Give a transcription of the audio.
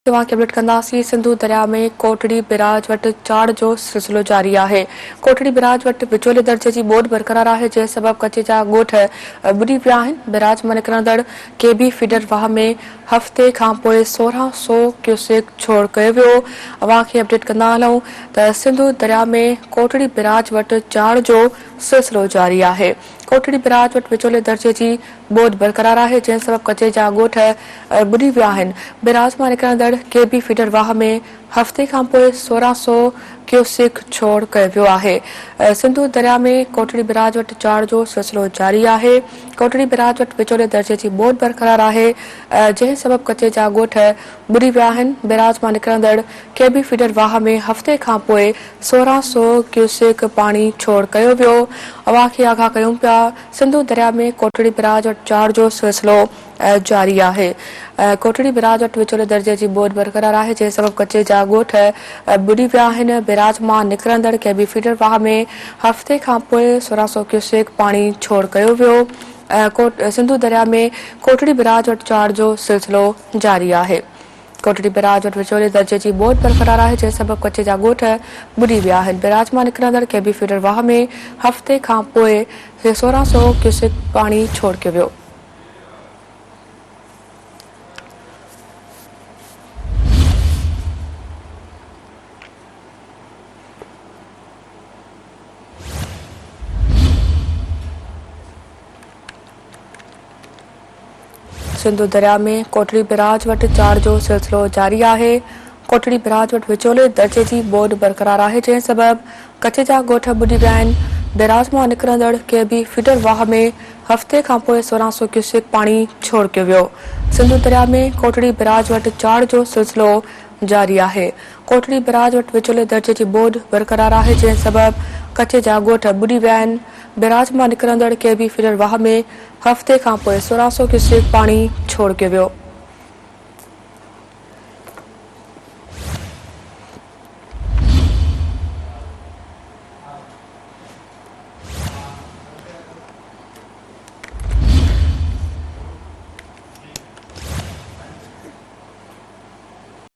Update कंदासीं। सिंधु दरिया में कोटड़ी बिराज वटि चाड़ जो सिलसिलो जारी है। कोटड़ी बिराज वटि विचोले दर्जे की ॿोॾि बरक़रार है, जंहिं सबब कच्छ जा ॻोठ ॿुॾी विया आहिनि। बिराज मां निकिरंदड़ केबी फीडर वाह में हफ़्ते खां पोइ 1600 क्यूसेक छोड़ कयो वियो। अवां खे अपडेट कंदा हलूं त सिंधु दरिया में कोटड़ी बिराज वटि चाड़ जो सिलसिलो जारी है। कोटड़ी बिराज वटि विचोले दर्जे की ॿोॾि बरक़रार है, जंहिं सबब कच्छ जा ॻोठ ॿुॾी विया आहिनि। बिराज मां निकिरंदड़ केबी फीडर वाह में हफ़्ते खां पोइ 1600 क्यूसेक छोड़ कयो वियो आहे। सिंधु दरिया में कोटड़ी बिराज वटि चाड़ जो सिलसिलो जारी है। कोटड़ी बिराज वटि विचोले दर्जे की ॿोॾि बरक़रार है, जंहिं सबब कच्छ जा ॻोठ ॿुॾी विया आहिनि। बिराज मां निकिरंदड़ केबी फीडर वाह में हफ़्ते खां पोइ 1600 क्यूसेक पानी छोड़ कयो वियो। अवां खे आगाह कयूं पिया, सिंधु दरिया में कोटड़ी बिराज वटि चाड़ जो सिलसिलो जारी है। कोटड़ी बिराज वटि विचोले दर्जे की ॿोॾि बरक़रार है, जंहिं सबब कच्छ जा ॻोठ ॿुॾी विया आहिनि। बिराज मां निकिरंदड़ केबी फीडर वाह में हफ़्ते खां पोइ 1600 क्यूसेक पानी छोड़ कयो वियो। सिंधु दरिया में कोटड़ी बिराज वटि चाड़ जो सिलसिलो जारी है। कोटड़ी बिराज वटि विचोले दर्जे की ॿोॾि बरक़रार है, जंहिं सबब कच्छ जा ॻोठ ॿुॾी विया आहिनि। बिराज मां निकिरंदड़ केबी फीडर वाह में हफ़्ते खां पोइ 1600 क्यूसेक पानी छोड़ कयो वियो। सिंधु दरिया में कोटड़ी बिराज वटि चाड़ जो सिलसिलो जारी है। कोटड़ी बिराज वटि विचोले दर्जे की ॿोॾि बरक़रार है, जंहिं सबब कच्छ जा ॻोठ ॿुॾी विया आहिनि। बिराज मां निकिरंदड़ केबी फीडर वाह में हफ़्ते खां पोइ 1600 क्यूसेक पानी छोड़ कयो वियो। सिंधु दरिया में कोटड़ी बिराज वटि चाड़ जो सिलसिलो जारी है। कोटड़ी बिराज वटि विचोले दर्जे की ॿोॾि बरक़रार है, जंहिं सबब कच्छ जा ॻोठ ॿुॾी विया आहिनि। बिराज मां निकिरंदड़ केबी फीडर वाह में हफ़्ते खां पोइ 1600 क्यूसेक पानी छोड़ कयो वियो।